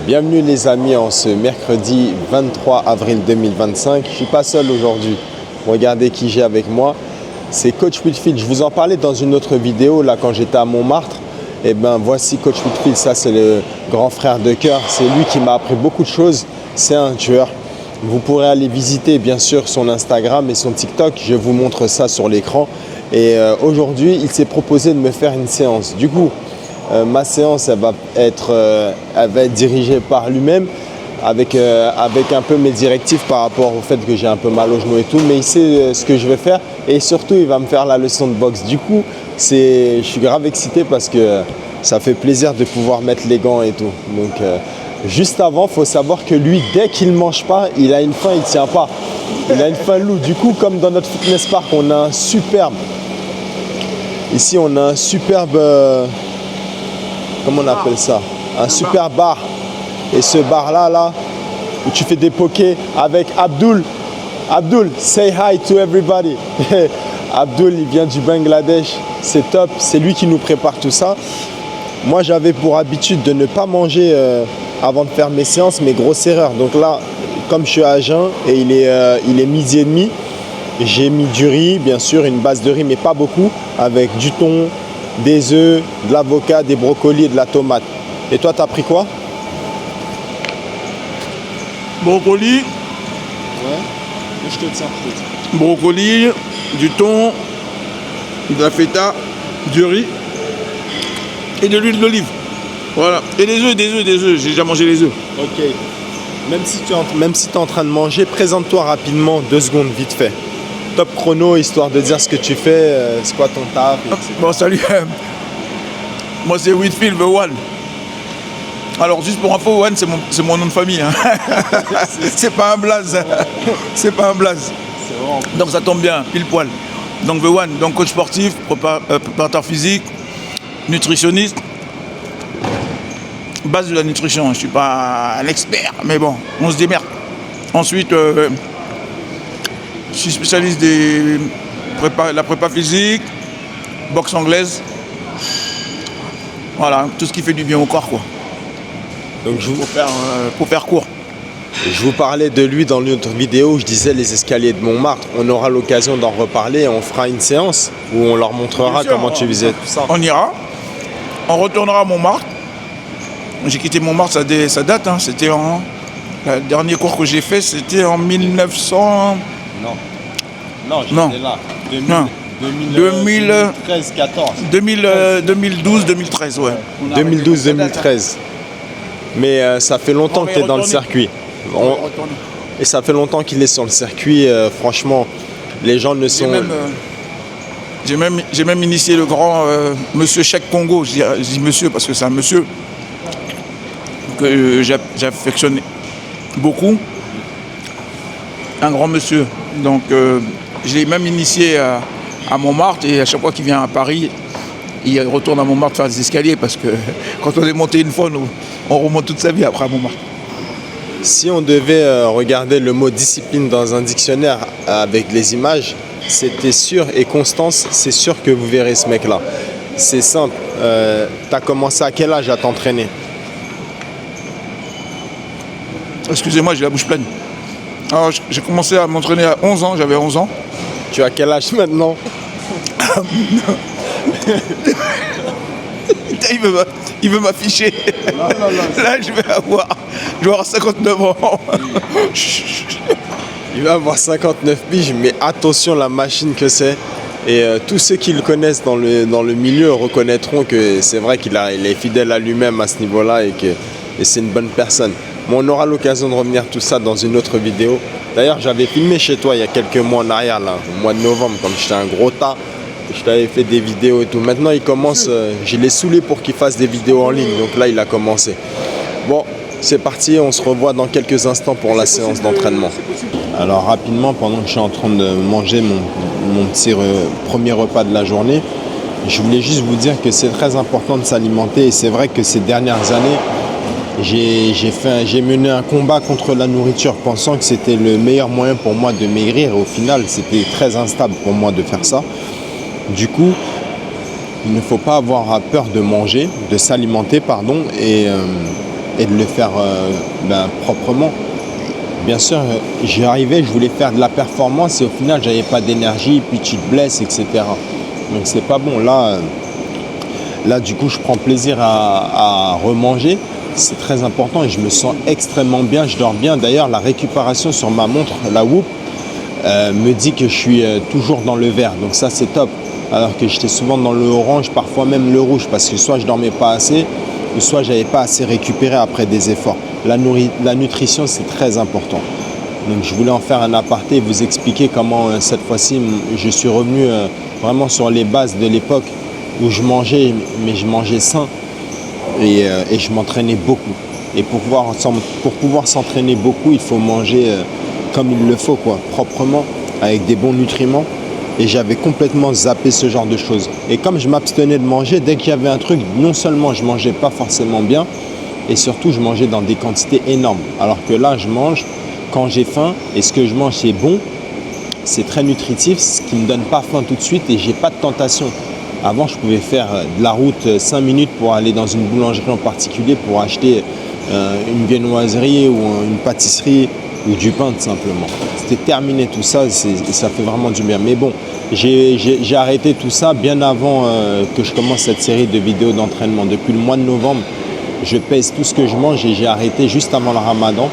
Bienvenue les amis en ce mercredi 23 avril 2025. Je ne suis pas seul aujourd'hui. Regardez qui j'ai avec moi. C'est Coach Whitfield. Je vous en parlais dans une autre vidéo là quand j'étais à Montmartre. Et ben voici Coach Whitfield. Ça c'est le grand frère de cœur. C'est lui qui m'a appris beaucoup de choses. C'est un tueur. Vous pourrez aller visiter bien sûr son Instagram et son TikTok. Je vous montre ça sur l'écran. Et aujourd'hui, il s'est proposé de me faire une séance. Du coup, ma séance, elle va être dirigée par lui-même avec un peu mes directives par rapport au fait que j'ai un peu mal au genou et tout. Mais il sait ce que je vais faire et surtout, il va me faire la leçon de boxe. Du coup, je suis grave excité parce que ça fait plaisir de pouvoir mettre les gants et tout. Donc, juste avant, il faut savoir que lui, dès qu'il ne mange pas, il a une faim, il ne tient pas. Il a une faim loup. Du coup, comme dans notre fitness park, on a un superbe... Ici, on a un superbe... comment on appelle ça? Un super bar. Et ce bar-là, où tu fais des pokés avec Abdul. Abdul, say hi to everybody. Abdul, il vient du Bangladesh. C'est top. C'est lui qui nous prépare tout ça. Moi, j'avais pour habitude de ne pas manger avant de faire mes séances, mais grosse erreur. Donc là, comme je suis à jeun et il est midi et demi, j'ai mis du riz, bien sûr, une base de riz, mais pas beaucoup, avec du thon, des œufs, de l'avocat, des brocolis et de la tomate. Et toi, t'as pris quoi? Brocoli. Ouais. Je te tiens. Brocoli, du thon, de la feta, du riz et de l'huile d'olive. Voilà. Et des œufs. J'ai déjà mangé les œufs. Ok. Même si tu es en train de manger, présente-toi rapidement, 2 secondes, vite fait. Top chrono, histoire de dire ce que tu fais, c'est quoi ton taf, etc. Bon, salut. Moi, c'est Whitfield, The One. Alors, juste pour info, One, c'est mon nom de famille. Hein. C'est pas un blaze. C'est pas un blaze. Donc, ça tombe bien, pile poil. Donc, The One, donc coach sportif, préparateur physique, nutritionniste. Base de la nutrition. Je ne suis pas un expert, mais bon, on se démerde. Ensuite, je suis spécialiste de la prépa physique, boxe anglaise. Voilà, tout ce qui fait du bien au corps, quoi. Donc Pour faire court. je vous parlais de lui dans une autre vidéo où je disais les escaliers de Montmartre. On aura l'occasion d'en reparler et on fera une séance où on leur montrera comment tu faisais tout ça. On ira, on retournera à Montmartre. J'ai quitté Montmartre, ça date, hein. C'était le dernier cours que j'ai fait, c'était en 1900... Non, j'étais là. 2013, 14. 2012, 2013, ouais. 2012, 2013. Mais ça fait longtemps que tu es dans le circuit. Et ça fait longtemps qu'il est sur le circuit. Franchement, les gens ne sont... J'ai même initié le grand monsieur Cheikh Congo. Je dis monsieur parce que c'est un monsieur que j'affectionne beaucoup. Un grand monsieur. Donc, je l'ai même initié à Montmartre et à chaque fois qu'il vient à Paris, il retourne à Montmartre faire des escaliers parce que quand on est monté une fois, on remonte toute sa vie après à Montmartre. Si on devait regarder le mot discipline dans un dictionnaire avec les images, c'était sûr et Constance, c'est sûr que vous verrez ce mec-là. C'est simple. Tu as commencé à quel âge à t'entraîner? Excusez-moi, j'ai la bouche pleine. Alors, j'ai commencé à m'entraîner à 11 ans, j'avais 11 ans. Tu as quel âge maintenant? Il veut m'afficher. Non. Là, je vais avoir 59 ans. Il va avoir 59 piges, mais attention la machine que c'est. Et tous ceux qui le connaissent dans le milieu reconnaîtront que c'est vrai qu'il est fidèle à lui-même à ce niveau-là et c'est une bonne personne. Mais on aura l'occasion de revenir tout ça dans une autre vidéo. D'ailleurs, j'avais filmé chez toi il y a quelques mois en arrière, là, au mois de novembre, comme j'étais un gros tas. Je t'avais fait des vidéos et tout. Maintenant, il commence, je l'ai saoulé pour qu'il fasse des vidéos en ligne. Donc là, il a commencé. Bon, c'est parti. On se revoit dans quelques instants pour la séance d'entraînement. Alors, rapidement, pendant que je suis en train de manger mon petit premier repas de la journée, je voulais juste vous dire que c'est très important de s'alimenter. Et c'est vrai que ces dernières années, j'ai mené un combat contre la nourriture pensant que c'était le meilleur moyen pour moi de maigrir. Et au final, c'était très instable pour moi de faire ça. Du coup, il ne faut pas avoir peur de manger, de s'alimenter, pardon. Et et de le faire proprement. Bien sûr, j'y arrivais, je voulais faire de la performance et au final, j'avais pas d'énergie, puis tu te blesses, etc. Donc c'est pas bon. Là, du coup, je prends plaisir à remanger. C'est très important et je me sens extrêmement bien, je dors bien. D'ailleurs, la récupération sur ma montre, la Whoop, me dit que je suis toujours dans le vert. Donc ça, c'est top. Alors que j'étais souvent dans le orange, parfois même le rouge, parce que soit je dormais pas assez, ou soit j'avais pas assez récupéré après des efforts. La nutrition, c'est très important. Donc je voulais en faire un aparté et vous expliquer comment cette fois-ci, je suis revenu vraiment sur les bases de l'époque où je mangeais, mais je mangeais sain et je m'entraînais beaucoup. Et pour pouvoir s'entraîner beaucoup, il faut manger comme il le faut, quoi, proprement, avec des bons nutriments. Et j'avais complètement zappé ce genre de choses. Et comme je m'abstenais de manger, dès qu'il y avait un truc, non seulement je mangeais pas forcément bien, et surtout je mangeais dans des quantités énormes. Alors que là, je mange quand j'ai faim, et ce que je mange c'est bon, c'est très nutritif, ce qui ne me donne pas faim tout de suite et j'ai pas de tentation. Avant, je pouvais faire de la route 5 minutes pour aller dans une boulangerie en particulier pour acheter une viennoiserie ou une pâtisserie ou du pain tout simplement. C'était terminé tout ça, ça fait vraiment du bien. Mais bon, j'ai arrêté tout ça bien avant que je commence cette série de vidéos d'entraînement. Depuis le mois de novembre, je pèse tout ce que je mange et j'ai arrêté juste avant le ramadan.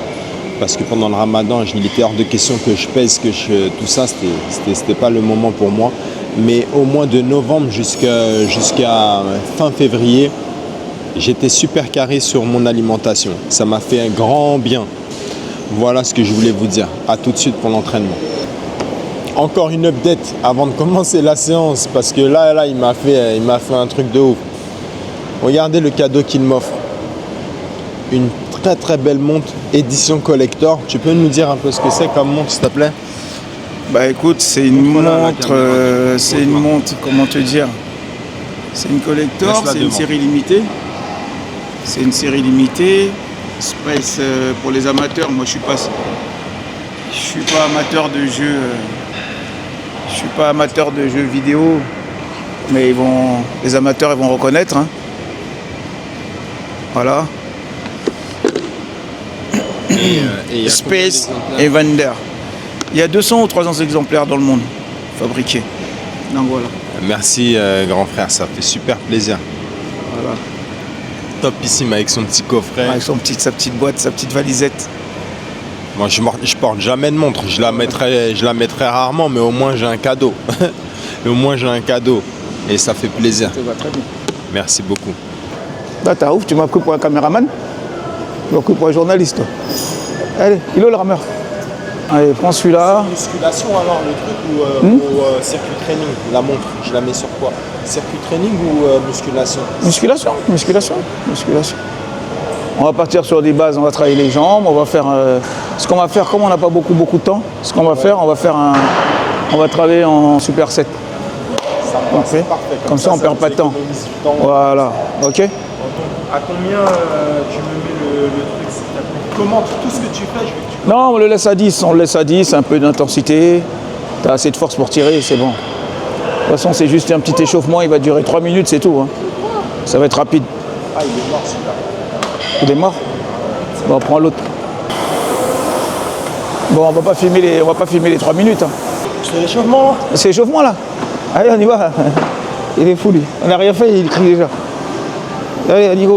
Parce que pendant le ramadan, il était hors de question que je pèse, tout ça, c'était pas le moment pour moi. Mais au mois de novembre jusqu'à fin février, j'étais super carré sur mon alimentation. Ça m'a fait un grand bien. Voilà ce que je voulais vous dire. À tout de suite pour l'entraînement. Encore une update avant de commencer la séance parce que là il m'a fait un truc de ouf. Regardez le cadeau qu'il m'offre. Une très très belle montre édition collector. Tu peux nous dire un peu ce que c'est comme montre s'il te plaît? Bah écoute, c'est une montre, comment te dire? C'est une collector, c'est une série limitée. C'est une série limitée. Space pour les amateurs. Moi je suis pas amateur de jeux. Je suis pas amateur de jeux vidéo. Mais les amateurs ils vont reconnaître. Hein. Voilà. Et Space Evander. Il y a 200 ou 300 exemplaires dans le monde fabriqués. Donc voilà. Merci grand frère, ça fait super plaisir. Voilà. Topissime avec son petit coffret. Avec sa petite boîte, sa petite valisette. Moi je porte jamais de montre, je la mettrai rarement, mais au moins j'ai un cadeau. Au moins j'ai un cadeau. Et ça fait plaisir. Ça va très bien. Merci beaucoup. Là t'as ouf, tu m'as pris pour un caméraman. Tu m'as pris pour un journaliste toi. Allez, il est où le rameur? Allez, prends celui-là. Musculation alors le truc ou circuit training, la montre, je la mets sur quoi? Circuit training ou musculation? Musculation. On va partir sur des bases, on va travailler les jambes, on va faire ce qu'on va faire comme on n'a pas beaucoup de temps. Ce qu'on va faire, on va travailler en superset. C'est parfait. Comme ça on perd pas de temps. Voilà, ok. À combien tu me mets le truc s'il te plaît? Commente tout ce que tu fais, je veux que tu... Non, on le laisse à 10, un peu d'intensité. Tu as assez de force pour tirer, c'est bon. De toute façon, c'est juste un petit échauffement, il va durer 3 minutes, c'est tout. Hein. Ça va être rapide. Ah, il est mort celui-là. Il est mort? Bon, on prend l'autre. Bon, on va pas filmer les 3 minutes. Hein. C'est l'échauffement là? C'est l'échauffement là. Allez, on y va. Il est fou lui. On n'a rien fait, il crie déjà. Allez, on y va.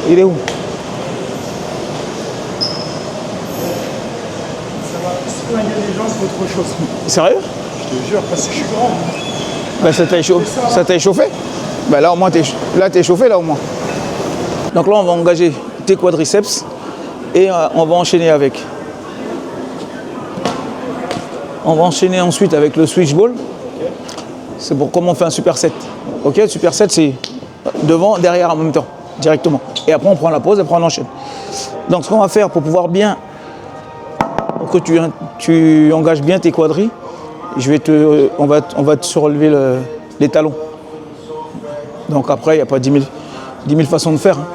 Il est où? Les gens, c'est autre chose. Sérieux? Je te jure, parce que je suis grand. Ben, ça t'a échauffé? Ben, là au moins, t'es chauffé là au moins. Donc là, on va engager tes quadriceps et on va enchaîner avec. On va enchaîner ensuite avec le switch ball. C'est pour comment on fait un superset. Ok, superset c'est devant, derrière en même temps, directement. Et après on prend la pause, après on enchaîne. Donc ce qu'on va faire pour pouvoir bien, pour que tu engages bien tes quadris, on va te surlever les talons. Donc après il n'y a pas 10 000 façons de faire. Hein.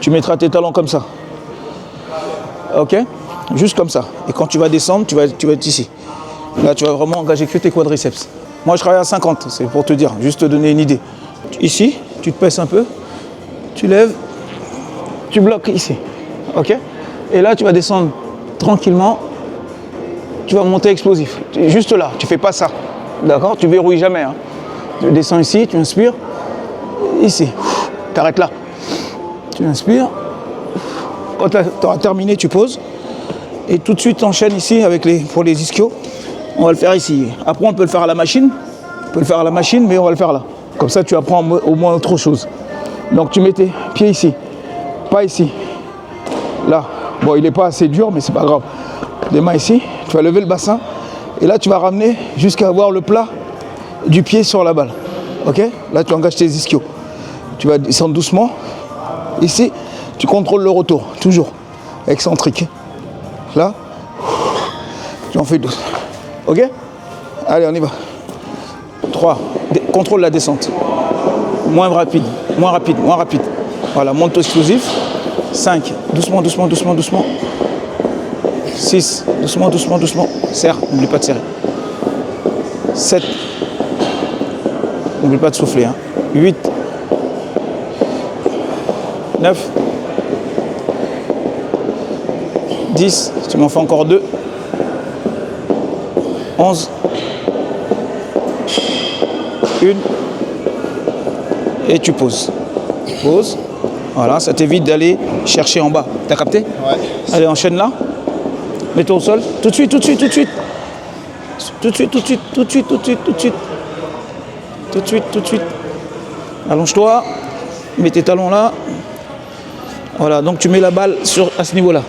Tu mettras tes talons comme ça. Ok, juste comme ça. Et quand tu vas descendre, tu vas être ici. Là tu vas vraiment engager que tes quadriceps. Moi je travaille à 50, c'est pour te dire, juste te donner une idée. Ici, tu te pèses un peu, tu lèves, tu bloques ici. Ok? Et là, tu vas descendre tranquillement. Tu vas monter explosif. Juste là, tu fais pas ça. D'accord? Tu verrouilles jamais. Hein. Tu descends ici, tu inspires. Ici. Tu arrêtes là. Tu inspires. Quand tu auras terminé, tu poses. Et tout de suite, tu enchaînes ici avec pour les ischios. On va le faire ici. Après, on peut le faire à la machine. On peut le faire à la machine, mais on va le faire là. Comme ça, tu apprends au moins autre chose. Donc, tu mets tes pieds ici. Pas ici. Là. Bon, il n'est pas assez dur, mais c'est pas grave. Les mains ici. Tu vas lever le bassin. Et là, tu vas ramener jusqu'à avoir le plat du pied sur la balle. Ok? Là, tu engages tes ischios. Tu vas descendre doucement. Ici, tu contrôles le retour. Toujours. Excentrique. Là. Tu en fais 12. Ok? Allez, on y va. 3. Contrôle la descente. Moins rapide, moins rapide, moins rapide. Voilà, monte explosif. 5. Doucement, doucement, doucement, doucement. 6. Doucement, doucement, doucement. Serre, n'oublie pas de serrer. 7. N'oublie pas de souffler. Hein. 8. 9. 10. Tu m'en fais encore 2. 11. 1. Et tu poses. Pose. Voilà, ça t'évite d'aller chercher en bas. T'as capté? Ouais. Allez, enchaîne là. Mets-toi au sol. Tout de suite, tout de suite, tout de suite. Tout de suite, tout de suite, tout de suite, tout de suite, tout de suite. Tout de suite, tout de suite. Allonge-toi. Mets tes talons là. Voilà, donc tu mets la balle à ce niveau-là.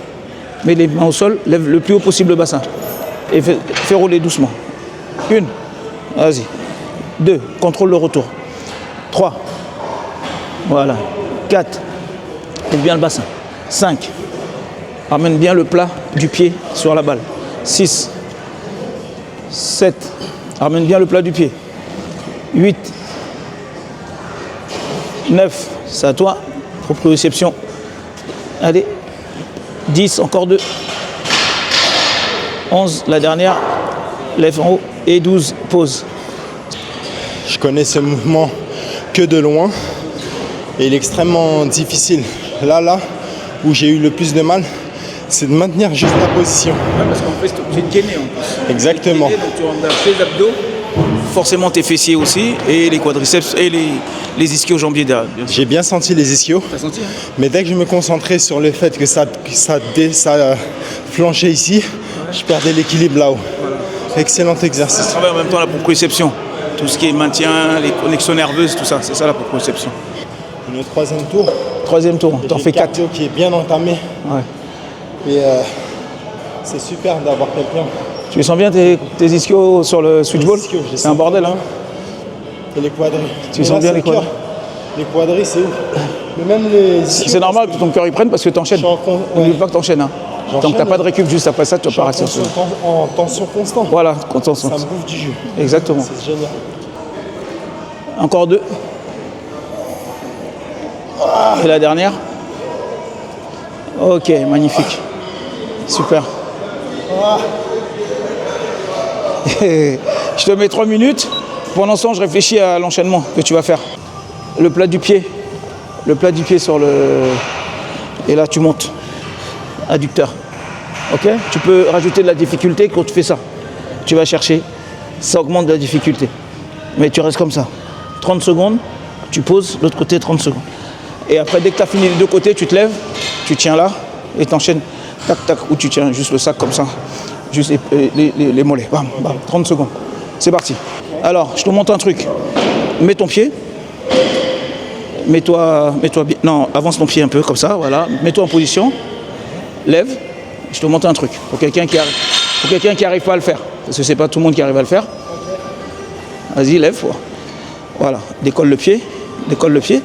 Mets les mains au sol, lève le plus haut possible le bassin. Et fais rouler doucement. 1. Vas-y. 2. Contrôle le retour. 3. Voilà. 4. Lève bien le bassin. 5. Ramène bien le plat du pied sur la balle. 6. 7. Ramène bien le plat du pied. 8. 9. C'est à toi. Proprioception. Allez. 10. Encore 2. 11. La dernière. Lève en haut. Et 12. Pause. Je connais ce mouvement que de loin et il est extrêmement difficile. Là où j'ai eu le plus de mal, c'est de maintenir juste la position. Ouais, parce qu'en fait, tu es obligé de gainer en plus. Exactement. Donc tu rentres tes abdos, forcément tes fessiers aussi, et les quadriceps et les ischios jambiers derrière. J'ai bien senti les ischios, T'as senti hein? mais dès que je me concentrais sur le fait que ça flanchait ici, je perdais l'équilibre là-haut. Voilà. Excellent exercice. Ça travaille en même temps la proprioception. Tout ce qui est maintien, les connexions nerveuses, tout ça, c'est ça la proprioception. Le troisième tour. Troisième tour, t'en fais 4. Cardio qui est bien entamé. Ouais. Et c'est super d'avoir quelqu'un. Tu sens bien tes ischios sur le switchball? C'est un bordel, hein? Et les quadris. Tu sens bien les quadris? Les quadris, c'est ouf. Mais même les ischios. C'est normal que ton cœur y prenne parce que t'enchaînes. N'oublie pas que t'enchaînes. Hein. Tant que t'as pas de récup juste après ça, tu vas pas rester en tension constante. Voilà, tension. Ça me bouffe du jus. Exactement. C'est génial. Encore 2. Et la dernière. Ok, magnifique. Super. Je te mets 3 minutes. Pendant ce temps, je réfléchis à l'enchaînement que tu vas faire. Le plat du pied. Le plat du pied sur le... Et là, tu montes. Adducteur. Ok? Tu peux rajouter de la difficulté quand tu fais ça. Tu vas chercher. Ça augmente de la difficulté. Mais tu restes comme ça. 30 secondes. Tu poses. L'autre côté, 30 secondes. Et après, dès que tu as fini les deux côtés, tu te lèves. Tu tiens là. Et tu enchaînes. Tac, tac. Ou tu tiens juste le sac comme ça. Juste les mollets. Bam, bam. 30 secondes. C'est parti. Alors, je te montre un truc. Mets ton pied. Mets-toi bien. Non, avance ton pied un peu comme ça, voilà. Mets-toi en position. Lève. Je te montre un truc. Pour quelqu'un qui arrive pas à le faire. Parce que c'est pas tout le monde qui arrive à le faire. Vas-y, lève. Voilà. Décolle le pied. Décolle le pied.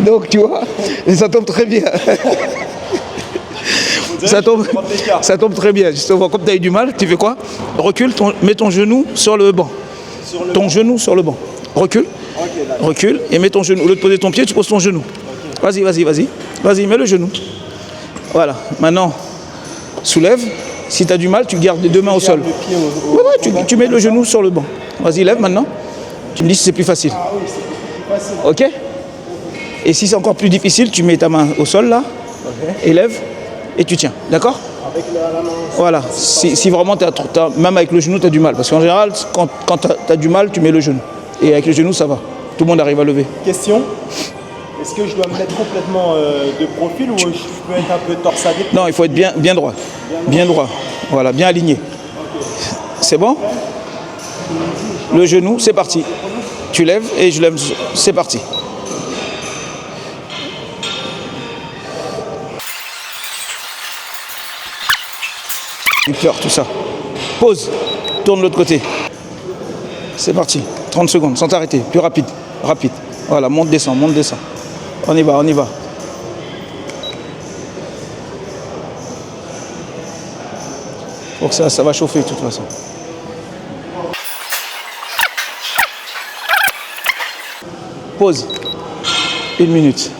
Donc, tu vois, ça tombe très bien. Ça tombe très bien. Justement, comme tu as eu du mal, tu fais quoi? Recule, mets ton genou sur le banc. Genou sur le banc. Recule. Okay, recule et mets ton genou. Au lieu de poser ton pied, tu poses ton genou. Okay. Vas-y, mets le genou. Voilà. Maintenant, soulève. Si tu as du mal, tu gardes les deux mains au sol. Tu mets le genou sur le banc. Vas-y, lève maintenant. Tu me dis si c'est plus facile. Ah oui, c'est plus facile. Ok? Et si c'est encore plus difficile, tu mets ta main au sol là, élève et tu tiens. D'accord? Avec la main. Voilà. Si vraiment, même avec le genou, tu as du mal. Parce qu'en général, quand tu as du mal, tu mets le genou. Et avec le genou, ça va. Tout le monde arrive à lever. Question. Est-ce que je dois me mettre complètement de profil ou je peux être un peu torsadé? Non, il faut être bien droit. Bien droit. Voilà, bien aligné. C'est bon? Le genou, c'est parti. Tu lèves et je lève, c'est parti. Du cœur, tout ça. Pause. Tourne de l'autre côté. C'est parti. 30 secondes, sans t'arrêter. Plus rapide. Rapide. Voilà, monte, descend, monte, descend. On y va, on y va. Pour que ça va chauffer de toute façon. Pause. 1 minute.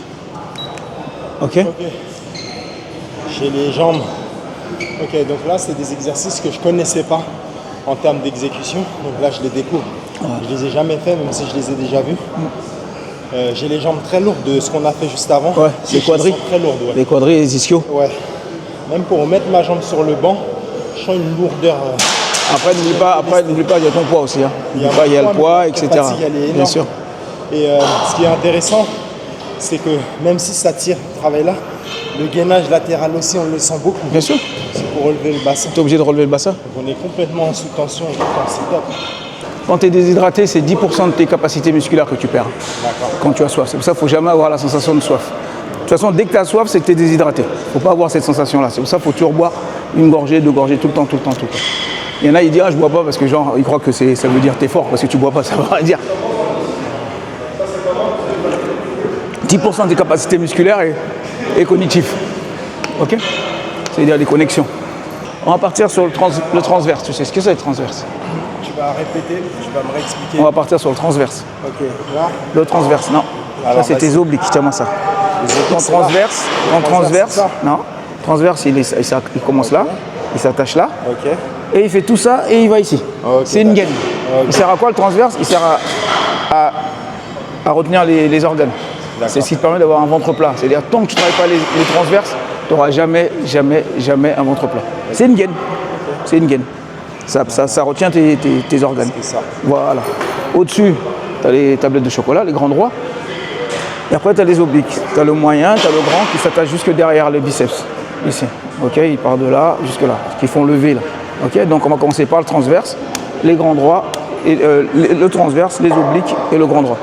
Ok? J'ai les jambes. Ok, donc là, c'est des exercices que je ne connaissais pas en termes d'exécution. Donc là, je les découvre. Ouais. Je les ai jamais faits, même si je les ai déjà vus. J'ai les jambes très lourdes de ce qu'on a fait juste avant. Ouais, les quadris. Très lourdes, ouais. Les quadris et les ischios. Ouais. Même pour mettre ma jambe sur le banc, je sens une lourdeur. Après, n'oublie pas, il y a ton poids aussi. Hein. Il y a le poids, etc. Bien sûr. Et ce qui est intéressant, c'est que même si ça tire, travail là, le gainage latéral aussi, on le sent beaucoup. Bien sûr. C'est pour relever le bassin. Tu es obligé de relever le bassin. Donc on est complètement sous tension, c'est top. Quand tu es déshydraté, c'est 10% de tes capacités musculaires que tu perds. Quand tu as soif. C'est pour ça qu'il ne faut jamais avoir la sensation de soif. De toute façon, dès que tu as soif, c'est que tu es déshydraté. Il ne faut pas avoir cette sensation-là. C'est pour ça qu'il faut toujours boire une gorgée, 2 gorgées, tout le temps. Il y en a, ils disent, ah, je bois pas parce que genre, ils croient que ça veut dire que tu es fort parce que tu bois pas, ça veut rien dire. 10% des capacités musculaires et cognitives. Ok? C'est-à-dire des connexions. On va partir sur le transverse. Tu sais ce que c'est le transverse? Tu vas répéter, tu vas me réexpliquer. On va partir sur le transverse. Ok, là. Le transverse, non. Alors, ça, c'est tes obliques, tiens-moi ça. Ton transverse, non. Transverse, il commence là, il s'attache là. Ok. Et il fait tout ça et il va ici. Okay, c'est une gaine. Okay. Il sert à quoi le transverse? Il sert à retenir les organes. C'est ce qui te permet d'avoir un ventre plat. C'est-à-dire, tant que tu ne travailles pas les transverses, tu n'auras jamais un ventre plat. C'est une gaine. C'est une gaine. Ça retient tes organes. C'est ça. Voilà. Au-dessus, tu as les tablettes de chocolat, les grands droits. Et après, tu as les obliques. Tu as le moyen, tu as le grand qui s'attache jusque derrière le biceps. Ici. Ok, il part de là jusque là. Qui font lever là. Ok, donc on va commencer par le transverse, les grands droits, et, le transverse, les obliques et le grand droit.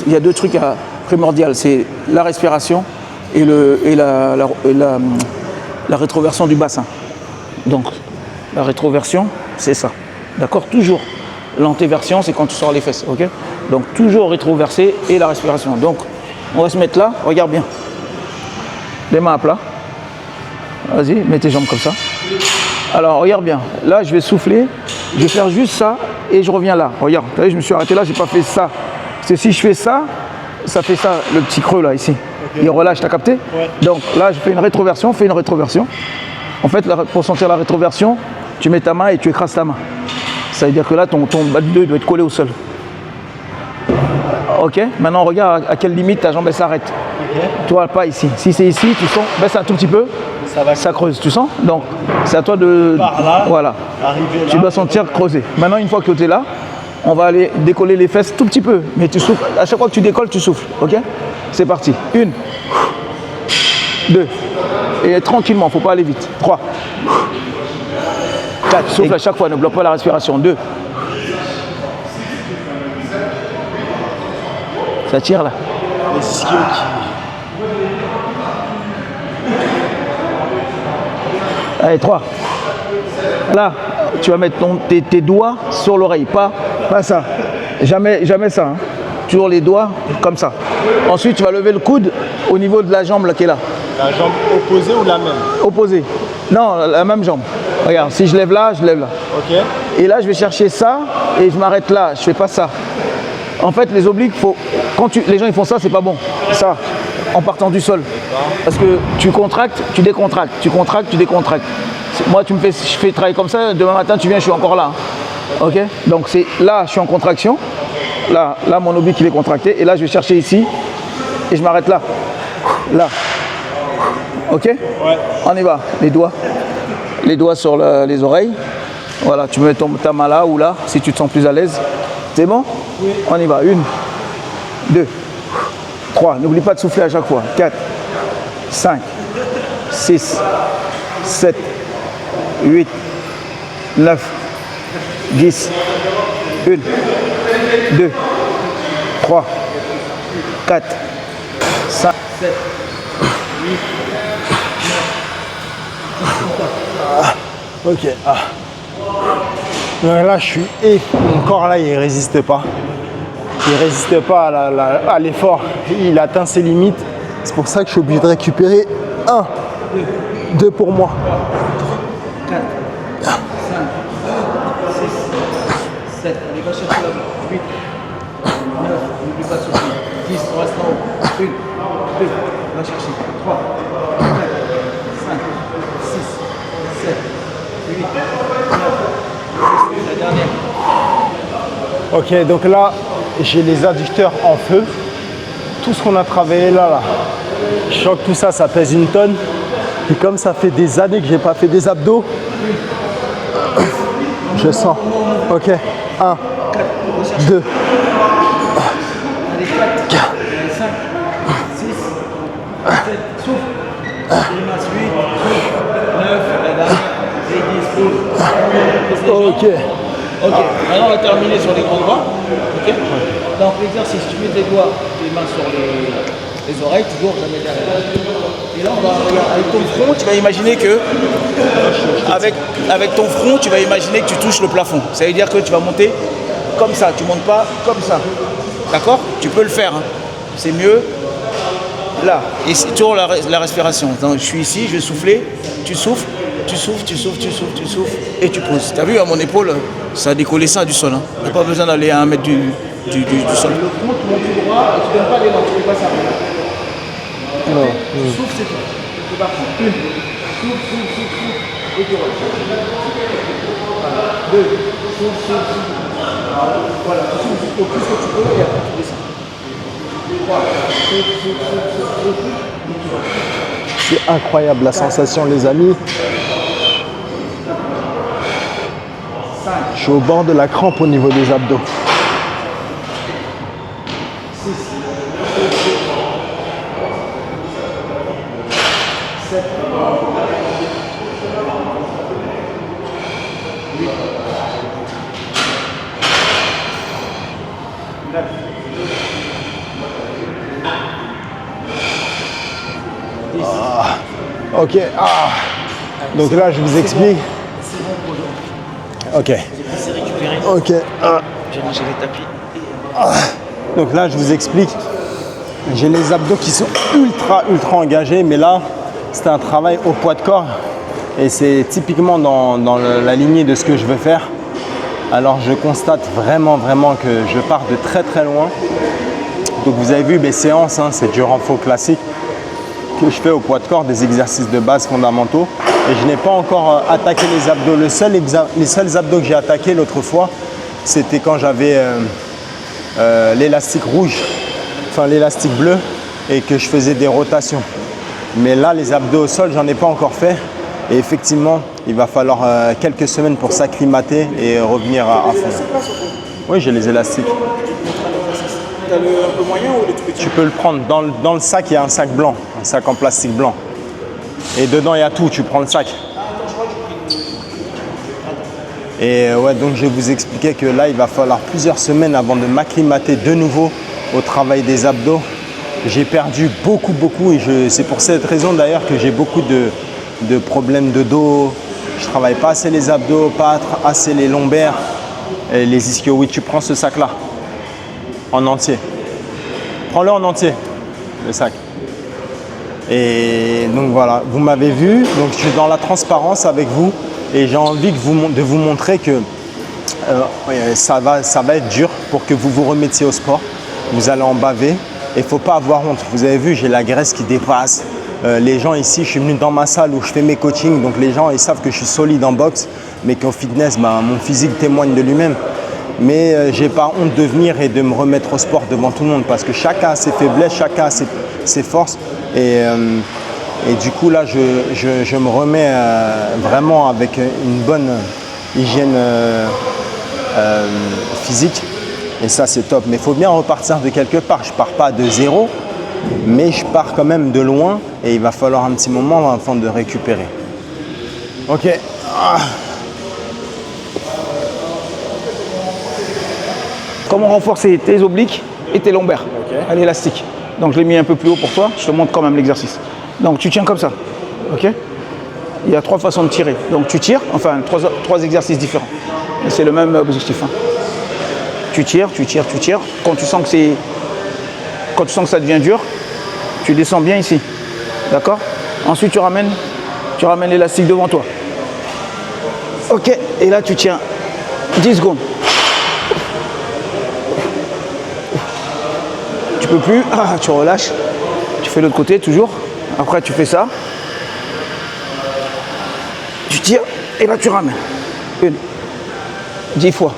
Il y a 2 trucs primordiaux, c'est la respiration et la rétroversion du bassin. Donc, la rétroversion, c'est ça. D'accord? Toujours. L'antéversion, c'est quand tu sors les fesses. Ok? Donc, toujours rétroverser et la respiration. Donc, on va se mettre là. Regarde bien. Les mains à plat. Vas-y, mets tes jambes comme ça. Alors, regarde bien. Là, je vais souffler. Je vais faire juste ça et je reviens là. Regarde. Vous voyez, je me suis arrêté là, je n'ai pas fait ça. Parce que si je fais ça, ça fait ça, le petit creux là, ici. Okay. Il relâche, t'as capté? Ouais. Donc là, je fais une rétroversion, En fait, pour sentir la rétroversion, tu mets ta main et tu écrases ta main. Ça veut dire que là, ton bas de dos doit être collé au sol. Ok? Maintenant, regarde à quelle limite ta jambe s'arrête. Okay. Toi, pas ici. Si c'est ici, tu sens, baisse un tout petit peu, ça creuse. Tu sens? Donc, c'est à toi de... Par là, voilà. Arriver là. Tu dois sentir creuser. Maintenant, une fois que tu es là, on va aller décoller les fesses tout petit peu. Mais tu souffles. À chaque fois que tu décolles, tu souffles. Ok? C'est parti. 1, 2. Et tranquillement, il ne faut pas aller vite. 3. 4. Souffle à chaque fois, ne bloque pas la respiration. 2. Ça tire là. Les ischios qui... Allez, 3. Là, tu vas mettre tes doigts sur l'oreille, pas ça. Jamais ça. Hein. Toujours les doigts comme ça. Ensuite, tu vas lever le coude au niveau de la jambe là, qui est là. La jambe opposée ou la même? Opposée. Non, la même jambe. Regarde, si je lève là, je lève là. Ok. Et là, je vais chercher ça et je m'arrête là. Je fais pas ça. En fait, les obliques, les gens ils font ça, c'est pas bon. Ça, en partant du sol. Parce que tu contractes, tu décontractes. Tu contractes, tu décontractes. Moi, je fais travailler comme ça. Demain matin, tu viens, je suis encore là. Ok. Donc c'est là, je suis en contraction. Là, mon oblique il est contracté. Et là, je vais chercher ici. Et je m'arrête là. Là. Ok? Ouais. On y va. Les doigts. Les doigts sur les oreilles. Voilà, tu mets ta main là ou là, si tu te sens plus à l'aise. C'est bon? Oui. On y va. 1, 2, 3. N'oublie pas de souffler à chaque fois. 4, 5, 6, 7, 8, 9, 10, 1, 2, 3, 4, 5, 7, 8, 9. Ok. Donc là, je suis... Et mon corps, là, il résiste pas. Il résiste pas à l'effort. Il atteint ses limites. C'est pour ça que je suis obligé de récupérer 1, 2 pour moi. 4, 5, 6, 7, allez, va chercher là-bas. 8, 9, n'oublie pas de souffler. 10, on reste en haut. 1, 2, va chercher. 3, 4, 5, 6, 7, 8, 9. La dernière. Ok, donc là, j'ai les adducteurs en feu. Tout ce qu'on a travaillé là, je sens que tout ça, ça pèse 1 tonne. Et comme ça fait des années que j'ai pas fait des abdos, je sens. Ok, 1, 2, 4, 5, 6, 7, souffle. 8, 9, la dernière. Et 10, pause. ok. Ok, maintenant on va terminer sur les grands doigts. Ok. Donc l'exercice, tu mets tes doigts, tes mains sur les oreilles, toujours jamais derrière. Et là on va regarder avec ton front, tu vas imaginer que avec ton front, tu vas imaginer que tu touches le plafond. Ça veut dire que tu vas monter comme ça, tu montes pas comme ça. D'accord? Tu peux le faire. Hein. C'est mieux là. Et c'est toujours la respiration. Donc, je suis ici, je vais souffler, tu souffles. Tu souffles, tu souffles, tu souffles, tu souffles et tu poses. Tu as vu à mon épaule, ça a décollé ça du sol. Hein. Il n'y a pas besoin d'aller à 1 mètre du sol. Le front, tu montes tout droit et tu ne donnes pas l'élan, tu ne fais pas ça. Non. Tu souffles, c'est tout. Tu vas prendre 1. Souffle, souffle, souffle, souffle et tu relâches. Voilà. 2. Souffle, souffle, souffle. Voilà, tu souffles jusqu'au plus que tu peux et après tu descends. 3. Souffle, souffle, souffle, souffle et tu relâches. C'est incroyable la sensation, les amis. Je suis au bord de la crampe au niveau des abdos. 6, 7, 8, 9, Ok. Donc là, je vous explique. c'est bon pour aujourd'hui. Ok. C'est récupéré. Ok. J'ai rangé les tapis. Donc là, je vous explique. J'ai les abdos qui sont ultra engagés, mais là, c'est un travail au poids de corps et c'est typiquement dans la lignée de ce que je veux faire. Alors, je constate vraiment que je pars de très loin. Donc, vous avez vu mes séances, hein, c'est du renfort classique que je fais au poids de corps, des exercices de base fondamentaux. Et je n'ai pas encore attaqué les abdos. Les seuls abdos que j'ai attaqués l'autre fois, c'était quand j'avais l'élastique rouge, enfin l'élastique bleu, et que je faisais des rotations. Mais là, les abdos au sol, j'en ai pas encore fait. Et effectivement, il va falloir quelques semaines pour s'acclimater et revenir à fond. Oui, j'ai les élastiques. Tu as le un peu moyen ou le tout petit? Tu peux le prendre. Dans le sac, il y a un sac blanc, un sac en plastique blanc. Et dedans, il y a tout. Tu prends le sac. Et ouais, donc je vais vous expliquer que là, il va falloir plusieurs semaines avant de m'acclimater de nouveau au travail des abdos. J'ai perdu beaucoup et c'est pour cette raison d'ailleurs que j'ai beaucoup de problèmes de dos. Je travaille pas assez les abdos, pas assez les lombaires et les ischios. Oui, tu prends ce sac-là en entier. Prends-le en entier, le sac. Et donc voilà, vous m'avez vu, donc je suis dans la transparence avec vous et j'ai envie de vous montrer que ça va être dur pour que vous vous remettiez au sport. Vous allez en baver et il ne faut pas avoir honte. Vous avez vu, j'ai la graisse qui dépasse. Les gens ici, je suis venu dans ma salle où je fais mes coachings, donc les gens ils savent que je suis solide en boxe, mais qu'au fitness, mon physique témoigne de lui-même. Mais j'ai pas honte de venir et de me remettre au sport devant tout le monde parce que chacun a ses faiblesses, chacun a ses forces. Et du coup, là, je me remets vraiment avec une bonne hygiène physique. Et ça, c'est top. Mais il faut bien repartir de quelque part. Je ne pars pas de zéro, mais je pars quand même de loin. Et il va falloir un petit moment avant de récupérer. Ok. Comment renforcer tes obliques et tes lombaires à l'élastique. Donc je l'ai mis un peu plus haut pour toi, je te montre quand même l'exercice. Donc tu tiens comme ça, ok? Il y a 3 façons de tirer. Donc tu tires, enfin 3 exercices différents. Et c'est le même objectif. Hein. Tu tires, tu tires, tu tires. Quand tu sens que ça devient dur, tu descends bien ici, d'accord? Ensuite tu ramènes l'élastique devant toi. Ok, et là tu tiens 10 secondes. Tu peux plus, tu relâches, tu fais l'autre côté toujours, après tu fais ça, tu tires et là tu ramènes, 10 fois,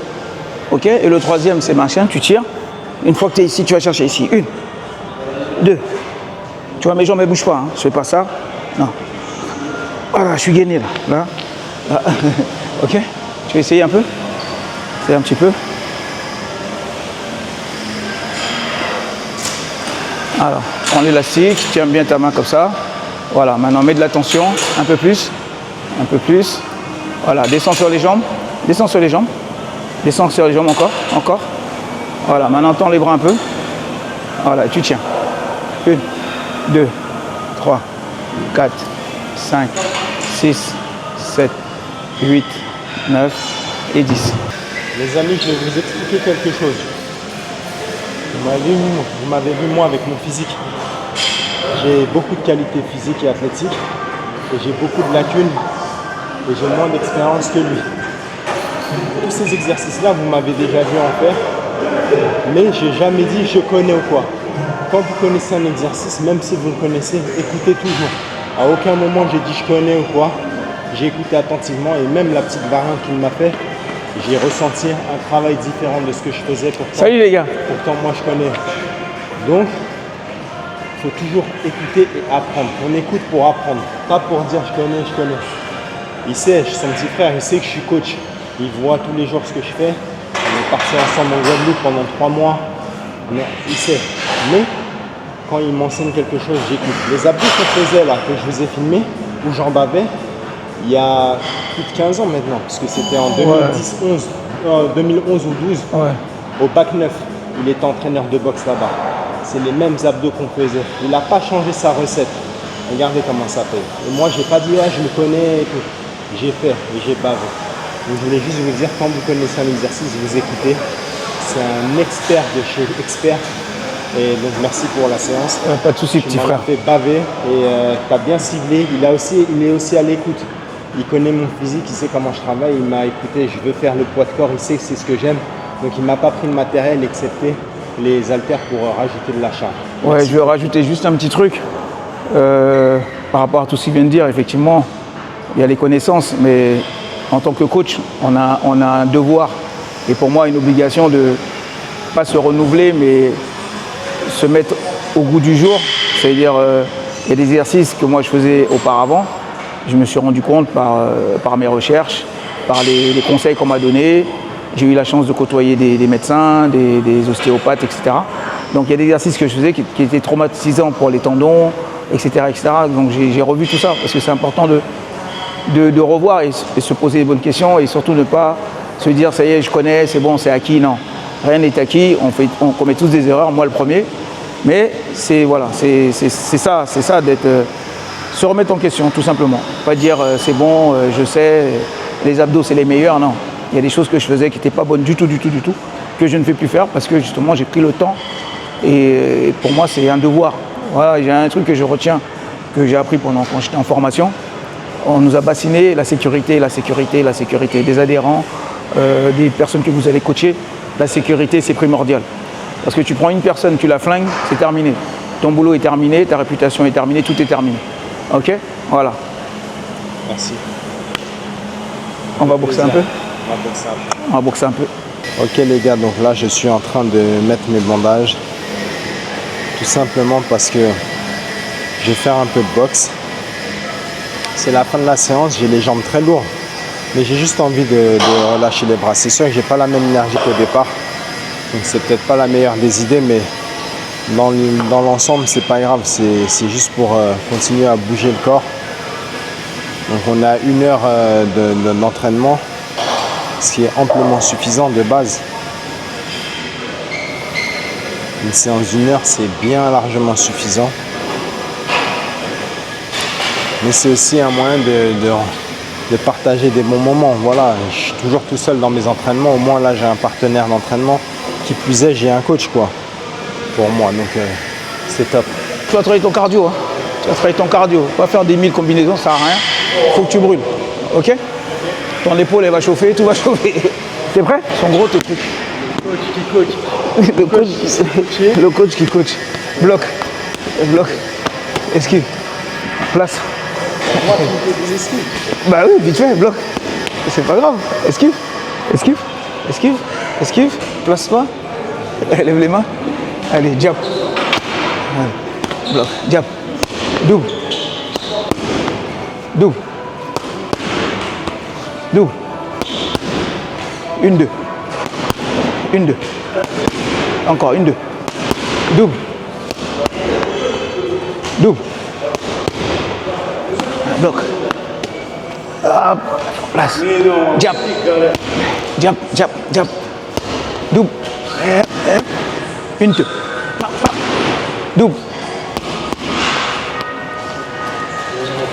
ok, et le troisième c'est machin, tu tires, une fois que tu es ici tu vas chercher ici, 1, 2, tu vois mes jambes ne bougent pas, hein. Je fais pas ça, non, voilà je suis gainé là, ok, tu vas essayer un peu, c'est un petit peu. Alors, prends l'élastique, tiens bien ta main comme ça. Voilà, maintenant mets de la tension, un peu plus. Voilà, descends sur les jambes, descends sur les jambes encore. Voilà, maintenant tends les bras un peu. Voilà, tu tiens. 1, 2, 3, 4, 5, 6, 7, 8, 9 et 10. Les amis, je vais vous expliquer quelque chose. Vous m'avez vu moi avec mon physique. J'ai beaucoup de qualités physiques et athlétiques et j'ai beaucoup de lacunes et j'ai moins d'expérience que lui. Tous ces exercices-là, vous m'avez déjà vu en faire, mais j'ai jamais dit je connais ou quoi. Quand vous connaissez un exercice, même si vous le connaissez, écoutez toujours. À aucun moment j'ai dit je connais ou quoi. J'ai écouté attentivement et même la petite variante qu'il m'a fait, j'ai ressenti un travail différent de ce que je faisais. Salut les gars. Pourtant moi je connais. Donc, il faut toujours écouter et apprendre. On écoute pour apprendre, pas pour dire je connais. Il sait, je suis son petit frère, il sait que je suis coach. Il voit tous les jours ce que je fais. On est partis ensemble en Guadeloupe pendant 3 mois. Non, il sait. Mais quand il m'enseigne quelque chose, j'écoute. Les abdos qu'on faisait là, que je vous ai filmé, où j'en bavais, il y a plus de 15 ans maintenant, parce que c'était en 2011 ou 12, au Bac 9. Il était entraîneur de boxe là-bas. C'est les mêmes abdos qu'on faisait. Il n'a pas changé sa recette. Regardez comment ça fait. Et moi, je n'ai pas dit « je le connais » et tout. J'ai fait et j'ai bavé. Donc, je voulais juste vous dire, quand vous connaissez un exercice, vous écoutez. C'est un expert de chez expert. Et donc, merci pour la séance. Pas de souci, petit frère. Tu m'as fait baver et tu as bien ciblé. Il est aussi à l'écoute. Il connaît mon physique, il sait comment je travaille. Il m'a écouté, je veux faire le poids de corps. Il sait que c'est ce que j'aime. Donc, il ne m'a pas pris le matériel, excepté les haltères pour rajouter de la charge. Ouais, je vais rajouter juste un petit truc. Par rapport à tout ce qu'il vient de dire, effectivement, il y a les connaissances, mais en tant que coach, on a un devoir et pour moi une obligation de pas se renouveler, mais se mettre au goût du jour. C'est-à-dire, il y a des exercices que moi je faisais auparavant. Je me suis rendu compte par mes recherches, par les conseils qu'on m'a donnés. J'ai eu la chance de côtoyer des médecins, des ostéopathes, etc. Donc il y a des exercices que je faisais qui étaient traumatisants pour les tendons, etc. Donc j'ai revu tout ça parce que c'est important de revoir et se poser les bonnes questions et surtout ne pas se dire ça y est, je connais, c'est bon, c'est acquis. Non, rien n'est acquis, on commet tous des erreurs, moi le premier. Mais c'est ça d'être, se remettre en question tout simplement. Pas dire c'est bon, je sais, les abdos c'est les meilleurs, non. Il y a des choses que je faisais qui n'étaient pas bonnes du tout, que je ne fais plus faire parce que justement j'ai pris le temps et pour moi c'est un devoir. Voilà, j'ai un truc que je retiens, que j'ai appris quand j'étais en formation. On nous a bassiné la sécurité, des adhérents, des personnes que vous allez coacher. La sécurité c'est primordial. Parce que tu prends une personne, tu la flingues, c'est terminé. Ton boulot est terminé, ta réputation est terminée, tout est terminé. Ok? Voilà. Merci. On va boxer un peu? On va boxer un peu. On va boxer un peu. Ok les gars, donc là je suis en train de mettre mes bandages. Tout simplement parce que je vais faire un peu de boxe. C'est la fin de la séance, j'ai les jambes très lourdes. Mais j'ai juste envie de relâcher les bras. C'est sûr que j'ai pas la même énergie qu'au départ. Donc c'est peut-être pas la meilleure des idées, mais dans l'ensemble c'est pas grave. C'est juste pour continuer à bouger le corps. Donc on a 1 heure d'entraînement, ce qui est amplement suffisant de base. Une séance d'1 heure, c'est bien largement suffisant. Mais c'est aussi un moyen de partager des bons moments. Voilà, je suis toujours tout seul dans mes entraînements. Au moins là, j'ai un partenaire d'entraînement. Qui plus est, j'ai un coach quoi, pour moi. Donc c'est top. Tu vas travailler ton cardio. Hein. Tu vas travailler ton cardio. Pas faire des 1000 combinaisons, ça sert à rien. Faut que tu brûles. Ok? Ton épaule, elle va chauffer, tout va chauffer. T'es prêt? Ils sont gros tes trucs. Coach qui coach. Le coach qui coach. Bloc. Bloc. Esquive. Place. Moi, tu me fais des esquives. Bah oui, vite fait, bloc. C'est pas grave. Esquive. Esquive. Esquive. Esquive. Place-toi. Lève les mains. Allez, jab. Bloc. Jab. Double. Double. Double. 1, 2. 1, 2. Encore 1, 2. Double. Double. Bloc. Hop. Place. Jab. Jab, jab, jab. Double. 1, 2. Double.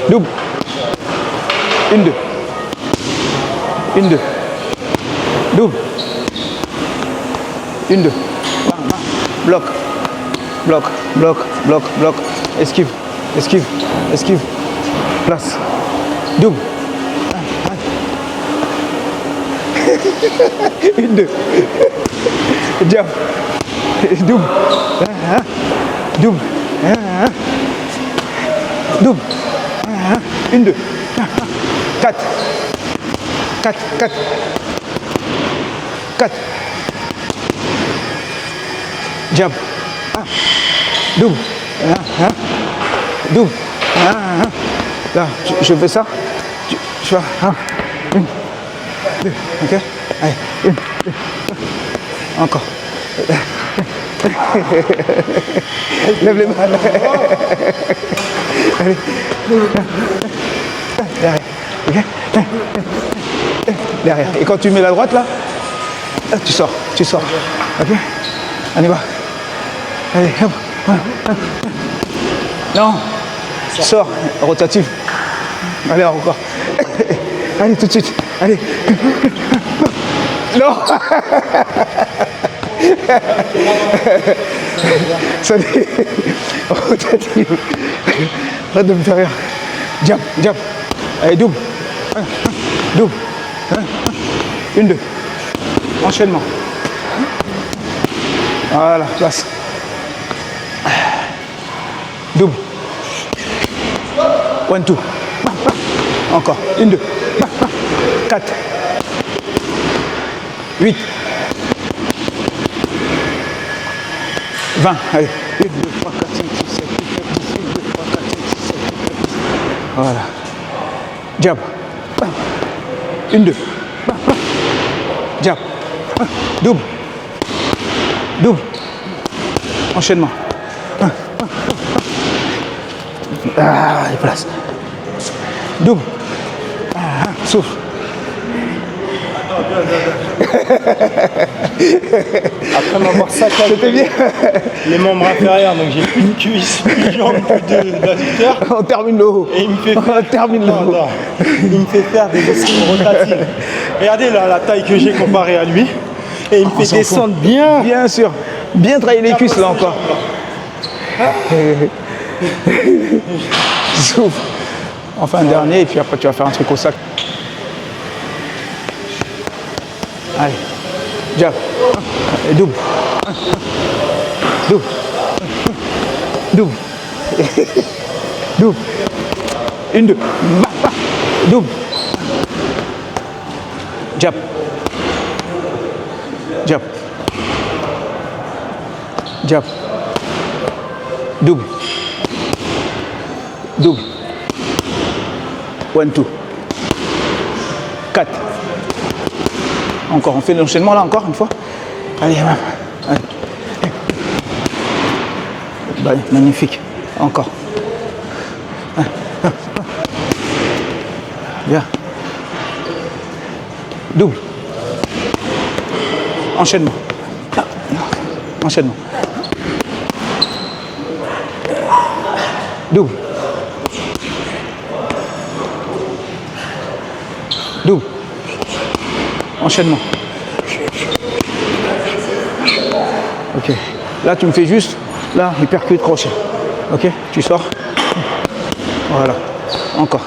Double. 1, 2. 1, 2. Double. 1, 2. Bloc. Bloc. Bloc. Bloc. Bloc. Esquive. Esquive. Esquive. Place. Double. 1, 2. Jab. Double. Double. Double. 1, 2. 4. 4. 4. 4. Jab. Double. Double. Là, je fais ça. Je fais 1, 2. Ok. Allez. 1, 2. Encore. Lève les mains. Allez. Derrière. Ok. Derrière. Et quand tu mets la droite là, tu sors. Tu sors. Ok. On y va. Allez, hop. Non. Sors. Rotative. Allez, encore. Allez, tout de suite. Allez. Non. Ça dit. Rotative. Arrête de me faire rire. Jab, jab. Allez, double. Double. 1, 2. Enchaînement. Voilà, place. Double. 1, 2. Encore. 1, 2. 4. 8. 20. Allez. 1, 2, 3, 4, 5, 6, 7, 8, 9, 10, 1, 2, 3, 4, 5, 6, 7, 8, 9, 10. Voilà. Jab. 1, 2. Jab. Double. Double. Enchaînement. Ah, les places. Double. Souffle. Après m'avoir saccagé bien. les membres inférieurs, donc j'ai plus de cuisses, plus de jambes, plus d'adducteurs. On termine le haut. Et il me fait On termine le haut. non. Il me fait faire des esquives rotatives. Regardez là la taille que j'ai comparée à lui. Et il me fait descendre bien. Bien sûr. Bien travailler les cuisses là encore. Souffle. Enfin un dernier et puis après tu vas faire un truc au sac. Allez. Jab. Et double. Double. Double. Double. 1, 2. Double. Jab. Jab. Jab. Double. Double. 1, 2. 4. Encore, on fait l'enchaînement là encore une fois. Allez, allez. Allez, magnifique. Encore. Bien. Double. Enchaînement. Enchaînement. Double. Double. Enchaînement. Ok. Là, tu me fais juste, là, hypercute crochet. Ok. Tu sors. Voilà. Encore.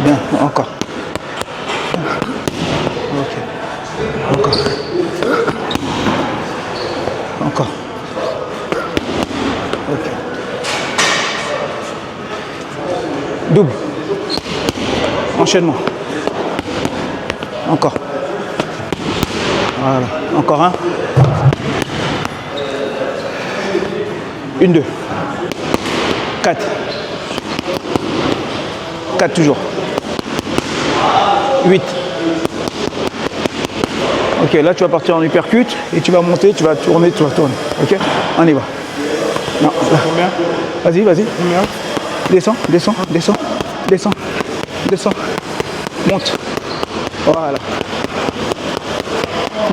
Bien. Encore. Ok. Encore. Encore. Ok. Double. Enchaînement. Encore. Voilà. Encore un. 1, 2. 4. 4 toujours. 8. Ok, là tu vas partir en uppercut et tu vas monter, tu vas tourner, tu vas tourner. Ok, on y va. Non, Combien? vas-y, vas-y. Combien? Descends, descends, descends, descends, descends. Monte. Voilà.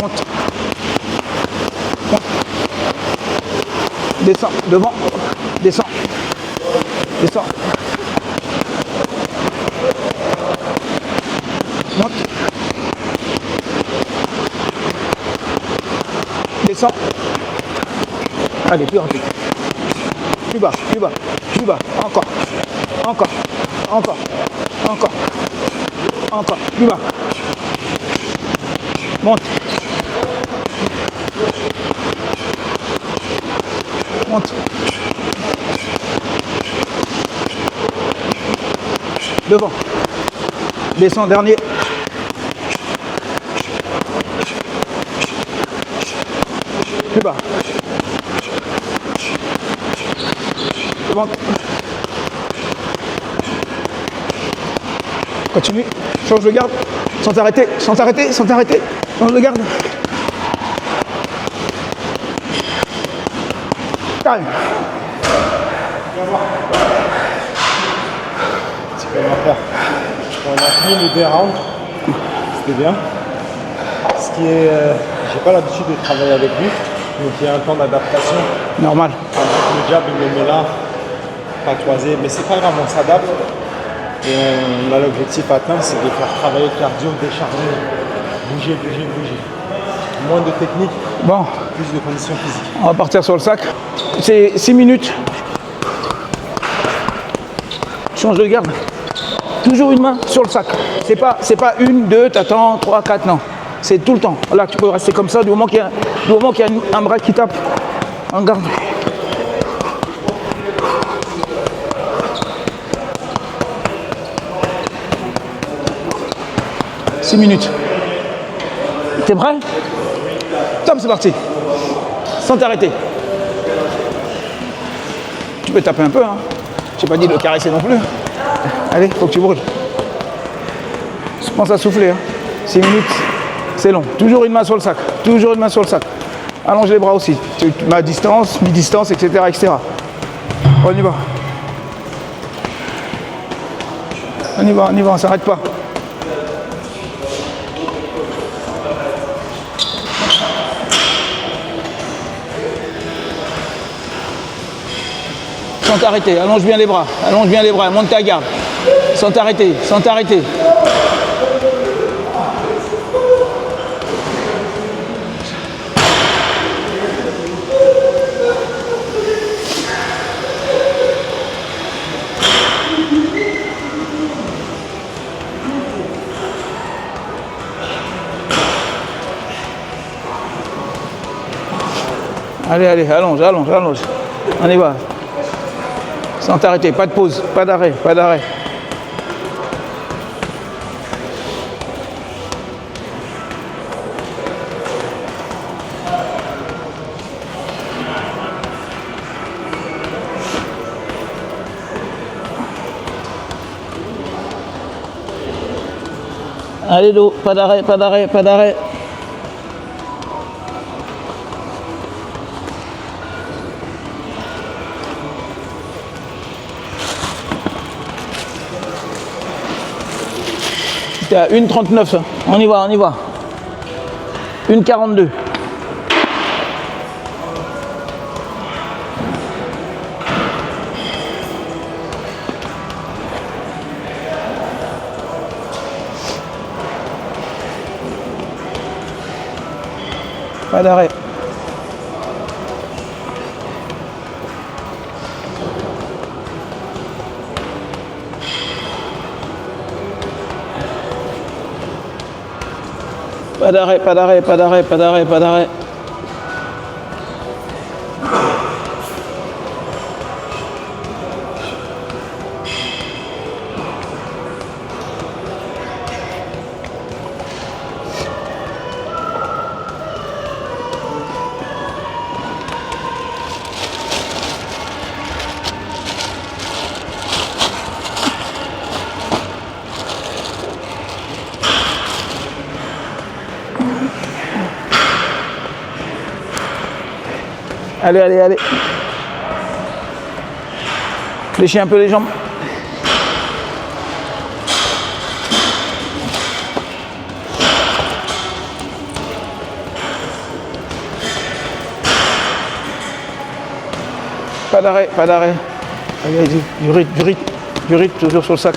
Monte. Monte. Descends, devant. Descends. Descends. Monte. Descends. Allez, plus rapide. Plus bas, plus bas, plus bas. Encore. Encore. Encore. Encore. Encore. Plus bas. Monte. Monte. Devant. Descends, dernier. Plus bas. Devant. Continue. Change de garde. Sans t'arrêter. Sans t'arrêter. Sans t'arrêter. Change de garde. Time. Supplémentaire. On a fini les 2 rounds. C'était bien. Ce qui est. J'ai pas l'habitude de travailler avec lui. Donc il y a un temps d'adaptation. Normal. Le jab, il me met là. Pas croisé. Mais c'est pas grave, on s'adapte. Et on a l'objectif à atteindre, c'est de faire travailler le cardio, décharger, bouger, bouger, bouger. Moins de technique, Bon, plus de conditions physiques. on va partir sur le sac. C'est 6 minutes. Change de garde. Toujours une main sur le sac. C'est pas 1, 2, t'attends, 3, 4, non. C'est tout le temps. Là, tu peux rester comme ça du moment qu'il y a un bras qui tape en garde. « 6 minutes. T'es prêt? Top, c'est parti. Sans t'arrêter. Tu peux taper un peu, hein. J'ai pas dit de le caresser non plus. Allez, faut que tu brûles. Je pense à souffler, hein. 6 minutes, c'est long. Toujours une main sur le sac. Toujours une main sur le sac. Allonge les bras aussi. Tu mets à distance, mi-distance, etc., etc. On y va. On y va, on s'arrête pas. Sans t'arrêter, allonge bien les bras, monte ta garde. Sans t'arrêter, sans t'arrêter. Allez, allez, allonge, allonge, allonge. On y va. Sans t'arrêter, pas de pause, pas d'arrêt, pas d'arrêt. Allez, dos, pas d'arrêt, pas d'arrêt, pas d'arrêt. T'es à 1,39 ça. On y va, on y va. 1,42. Pas d'arrêt. Pas d'arrêt, pas d'arrêt, pas d'arrêt, pas d'arrêt, pas d'arrêt. Allez, allez, allez. Fléchis un peu les jambes. Pas d'arrêt, pas d'arrêt. Allez, allez, du rythme, du rythme, du rythme, toujours sur le sac.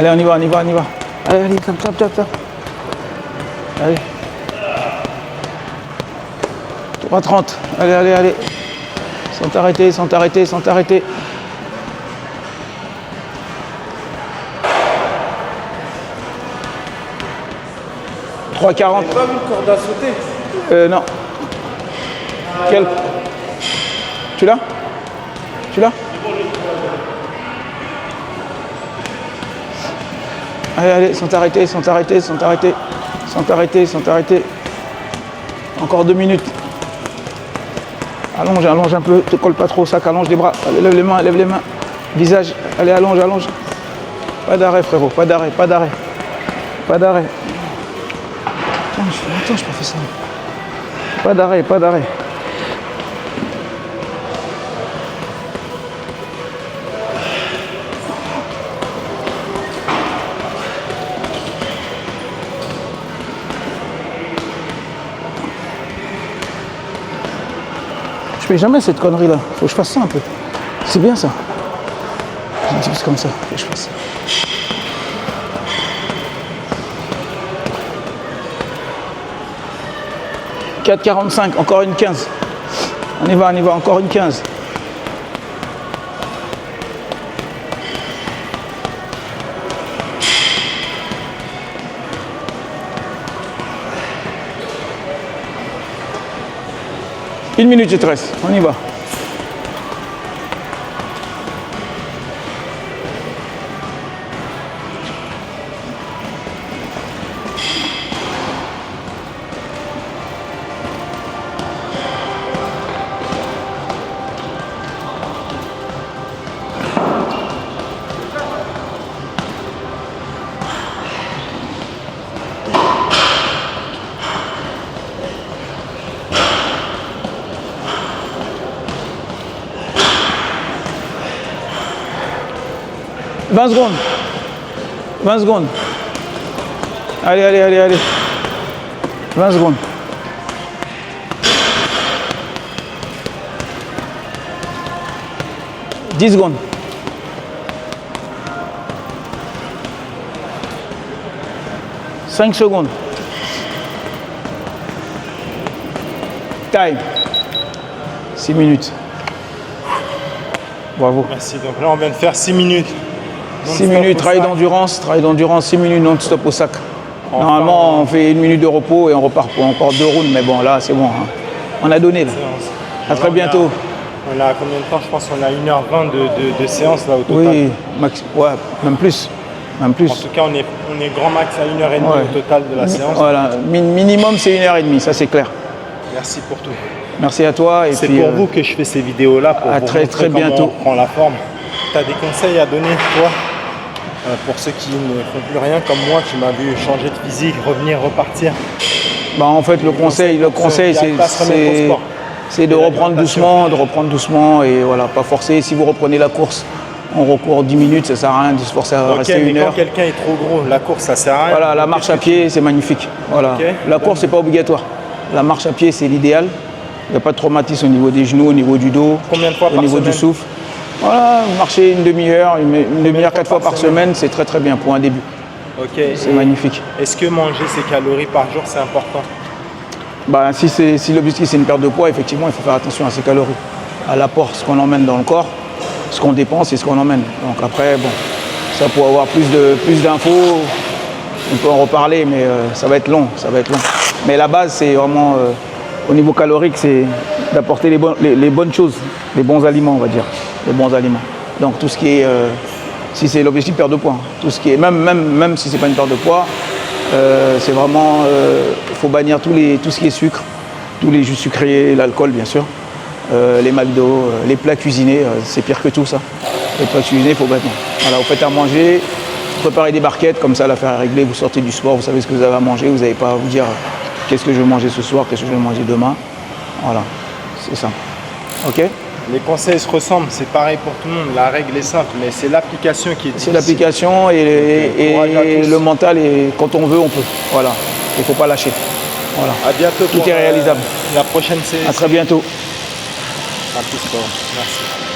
Allez, on y va, on y va, on y va. Allez, allez, tape, tape, tape, tape. Allez. 3,30. Allez, allez, allez. Sans t'arrêter, sans t'arrêter, sans t'arrêter. « 3,40. » Pas vu une corde à sauter? Non. Quel? Tu l'as? Tu l'as? Allez, allez, sans t'arrêter, sans t'arrêter, sans t'arrêter, sans t'arrêter, sans t'arrêter. Encore 2 minutes. Allonge, allonge un peu, te colle pas trop au sac, allonge les bras. Allez, lève les mains, lève les mains. Visage, allez, allonge, allonge. Pas d'arrêt, frérot, pas d'arrêt, pas d'arrêt. Pas d'arrêt. Attends, je peux faire ça. Pas d'arrêt, pas d'arrêt. Je fais jamais cette connerie là. Faut que je fasse ça un peu. C'est bien ça. Un petit peu comme ça. Faut que je fasse ça. « 4,45, encore une 15. On y va, encore une 15. Une minute, je te reste. On y va. « 20 secondes. 20 secondes. Allez, allez, allez, allez. 20 secondes. « 10 secondes. 5 secondes. Time. 6 minutes. Bravo. Merci. Donc là, on vient de faire 6 minutes. 6 minutes, travail d'endurance, 6 minutes non-stop au sac. Normalement, on fait 1 minute de repos et on repart pour encore 2 rounds, mais bon, là, c'est bon. Hein. On a donné, là. À très bientôt. On a combien de temps? Je pense qu'on a 1h20 de séance, là, au total. Oui, ouais, même plus. même plus. En tout cas, on est grand max à 1h30 Ouais. au total de la séance. Voilà, minimum c'est 1h30, ça c'est clair. Merci pour tout. Merci à toi. Et C'est puis, pour vous que je fais ces vidéos-là, pour à vous très, montrer très comment bientôt. on prend la forme. Tu as des conseils à donner, toi, pour ceux qui ne font plus rien comme moi, tu m'as vu changer de physique, revenir, repartir. bah, en fait, le conseil c'est de reprendre doucement et voilà, pas forcer. Si vous reprenez la course, on recourt 10 minutes, ça sert à rien de se forcer à Ok, rester mais 1 quand heure. quelqu'un est trop gros, la course, ça sert à rien. Voilà, la marche à pied, c'est magnifique. Voilà. Ok. La course, c'est pas obligatoire. La marche à pied, c'est l'idéal. Il n'y a pas de traumatisme au niveau des genoux, au niveau du dos, Combien de fois au par niveau du semaine? souffle. Voilà, marcher une demi-heure, une demi-heure 4 fois par semaine, c'est très très bien pour un début. Ok. C'est magnifique. Est-ce que manger ses calories par jour, c'est important? Bah, si l'objectif c'est une perte de poids, effectivement, il faut faire attention à ses calories, à l'apport, ce qu'on emmène dans le corps, ce qu'on dépense et ce qu'on emmène. Donc après, bon, ça pour avoir plus d'infos, on peut en reparler, mais ça va être long, Mais la base, c'est vraiment, au niveau calorique, c'est d'apporter les bonnes choses, les bons aliments, on va dire, les bons aliments. Donc tout ce qui est, si c'est l'objectif perte de poids, tout ce qui est, même si c'est pas une perte de poids, c'est vraiment, faut bannir tout ce qui est sucre, tous les jus sucrés, l'alcool bien sûr, les McDo, les plats cuisinés, c'est pire que tout ça. Les plats cuisinés, il faut bannir. Voilà, vous faites à manger, vous préparez des barquettes, comme ça l'affaire est réglée, vous sortez du sport, vous savez ce que vous avez à manger, vous n'avez pas à vous dire qu'est-ce que je vais manger ce soir, qu'est-ce que je vais manger demain. Voilà, c'est ça. Ok? Les conseils se ressemblent, c'est pareil pour tout le monde. La règle est simple, mais c'est l'application qui est difficile. C'est l'application et le mental, et quand on veut, on peut. Voilà, il ne faut pas lâcher. Voilà. À bientôt. Tout pour, est réalisable. La prochaine série. À très bientôt. À plus, Merci.